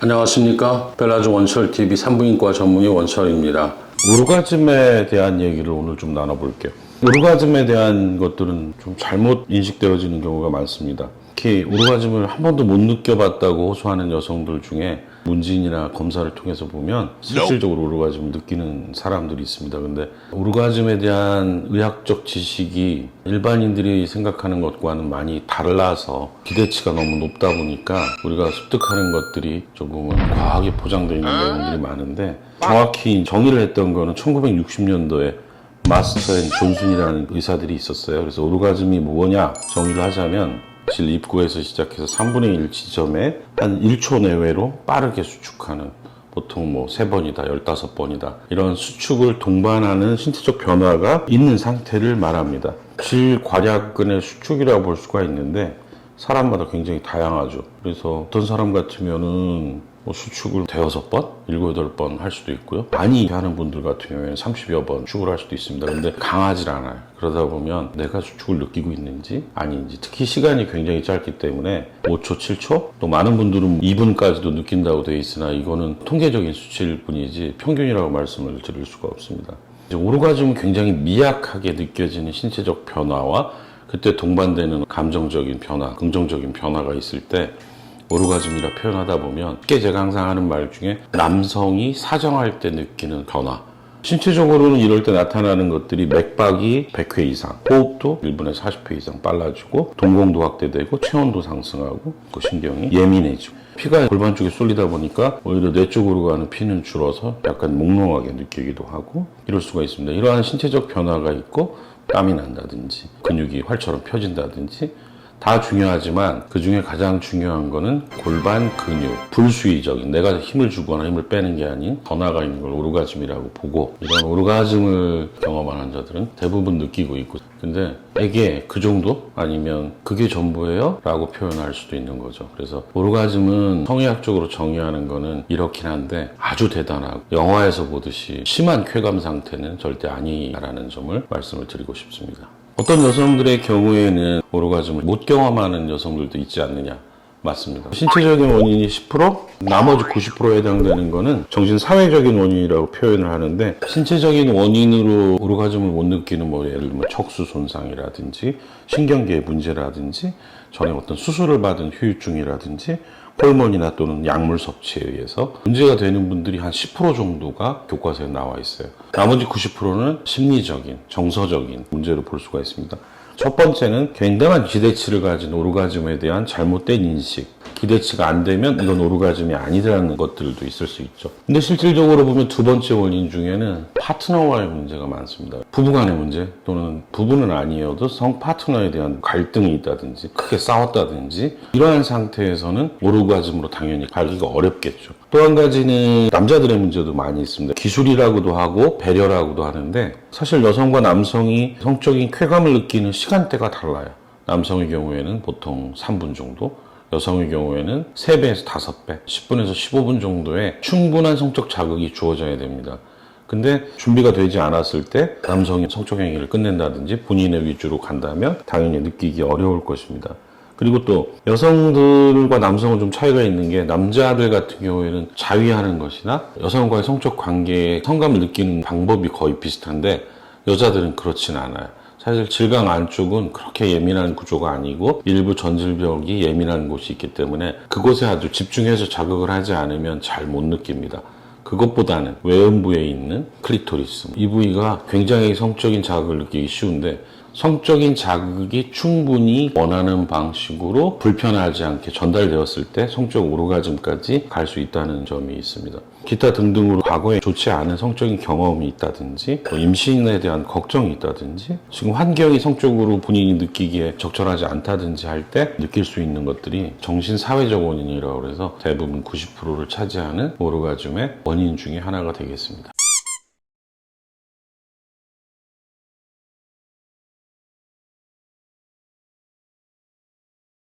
안녕하십니까. 벨라즈 원철TV 산부인과 전문의 원철입니다. 오르가즘에 대한 얘기를 오늘 좀 나눠볼게요. 오르가즘에 대한 것들은 좀 잘못 인식되어지는 경우가 많습니다. 특히 오르가즘을 한 번도 못 느껴봤다고 호소하는 여성들 중에 문진이나 검사를 통해서 보면 실질적으로 오르가즘을 느끼는 사람들이 있습니다. 근데 오르가즘에 대한 의학적 지식이 일반인들이 생각하는 것과는 많이 달라서 기대치가 너무 높다 보니까 우리가 습득하는 것들이 조금은 과하게 포장되어 있는 내용들이 많은데, 정확히 정의를 했던 거는 1960년도에 마스터 앤 존슨이라는 의사들이 있었어요. 그래서 오르가즘이 뭐냐 정의를 하자면 질 입구에서 시작해서 3분의 1 지점에 한 1초 내외로 빠르게 수축하는, 보통 뭐 3번이다, 15번이다 이런 수축을 동반하는 신체적 변화가 있는 상태를 말합니다. 질괄약근의 수축이라고 볼 수가 있는데 사람마다 굉장히 다양하죠. 그래서 어떤 사람 같으면은 뭐 수축을 5번, 7, 8번 할 수도 있고요. 많이 하는 분들 같은 경우에는 30여 번 수축을 할 수도 있습니다. 근데 강하질 않아요. 그러다 보면 내가 수축을 느끼고 있는지 아닌지, 특히 시간이 굉장히 짧기 때문에 5초, 7초, 또 많은 분들은 2분까지도 느낀다고 되어 있으나 이거는 통계적인 수치일 뿐이지 평균이라고 말씀을 드릴 수가 없습니다. 오르가즘은 굉장히 미약하게 느껴지는 신체적 변화와 그때 동반되는 감정적인 변화, 긍정적인 변화가 있을 때 오르가즘이라 표현하다 보면, 쉽게 제가 항상 하는 말 중에 남성이 사정할 때 느끼는 변화, 신체적으로는 이럴 때 나타나는 것들이 맥박이 100회 이상, 호흡도 1분에 40회 이상 빨라지고, 동공도 확대되고, 체온도 상승하고, 그 신경이 예민해지고, 피가 골반 쪽에 쏠리다 보니까 오히려 뇌 쪽으로 가는 피는 줄어서 약간 몽롱하게 느끼기도 하고 이럴 수가 있습니다. 이러한 신체적 변화가 있고, 땀이 난다든지 근육이 활처럼 펴진다든지 다 중요하지만 그 중에 가장 중요한 거는 골반 근육, 불수의적인, 내가 힘을 주거나 힘을 빼는 게 아닌 변화가 있는 걸 오르가즘이라고 보고, 이런 오르가즘을 경험한 환자들은 대부분 느끼고 있고, 근데 이게 그 정도? 아니면 그게 전부예요? 라고 표현할 수도 있는 거죠. 그래서 오르가즘은 성의학적으로 정의하는 거는 이렇긴 한데 아주 대단하고 영화에서 보듯이 심한 쾌감 상태는 절대 아니라는 점을 말씀을 드리고 싶습니다. 어떤 여성들의 경우에는 오르가즘을 못 경험하는 여성들도 있지 않느냐? 맞습니다. 신체적인 원인이 10%, 나머지 90%에 해당되는 거는 정신사회적인 원인이라고 표현을 하는데, 신체적인 원인으로 오르가즘을 못 느끼는 뭐 예를 들면 척수 손상이라든지 신경계의 문제라든지 전에 어떤 수술을 받은 후유증이라든지 호르몬이나 또는 약물 섭취에 의해서 문제가 되는 분들이 한 10% 정도가 교과서에 나와 있어요. 나머지 90%는 심리적인, 정서적인 문제로 볼 수가 있습니다. 첫 번째는 굉장한 기대치를 가진 오르가즘에 대한 잘못된 인식. 기대치가 안 되면 이건 오르가즘이 아니라는 것들도 있을 수 있죠. 근데 실질적으로 보면 두 번째 원인 중에는 파트너와의 문제가 많습니다. 부부간의 문제, 또는 부부는 아니어도 성 파트너에 대한 갈등이 있다든지 크게 싸웠다든지 이러한 상태에서는 오르가즘으로 당연히 가기가 어렵겠죠. 또 한 가지는 남자들의 문제도 많이 있습니다. 기술이라고도 하고 배려라고도 하는데, 사실 여성과 남성이 성적인 쾌감을 느끼는 시간대가 달라요. 남성의 경우에는 보통 3분 정도, 여성의 경우에는 3배에서 5배, 10분에서 15분 정도의 충분한 성적 자극이 주어져야 됩니다. 근데 준비가 되지 않았을 때 남성이 성적 행위를 끝낸다든지 본인의 위주로 간다면 당연히 느끼기 어려울 것입니다. 그리고 또 여성들과 남성은 좀 차이가 있는 게, 남자들 같은 경우에는 자위하는 것이나 여성과의 성적 관계에 성감을 느끼는 방법이 거의 비슷한데, 여자들은 그렇진 않아요. 사실 질강 안쪽은 그렇게 예민한 구조가 아니고 일부 전질벽이 예민한 곳이 있기 때문에 그곳에 아주 집중해서 자극을 하지 않으면 잘 못 느낍니다. 그것보다는 외음부에 있는 클리토리스, 이 부위가 굉장히 성적인 자극을 느끼기 쉬운데, 성적인 자극이 충분히 원하는 방식으로 불편하지 않게 전달되었을 때 성적 오르가즘까지 갈 수 있다는 점이 있습니다. 기타 등등으로 과거에 좋지 않은 성적인 경험이 있다든지, 또 임신에 대한 걱정이 있다든지, 지금 환경이 성적으로 본인이 느끼기에 적절하지 않다든지 할 때 느낄 수 있는 것들이 정신사회적 원인이라고 해서 대부분 90%를 차지하는 오르가즘의 원인 중에 하나가 되겠습니다.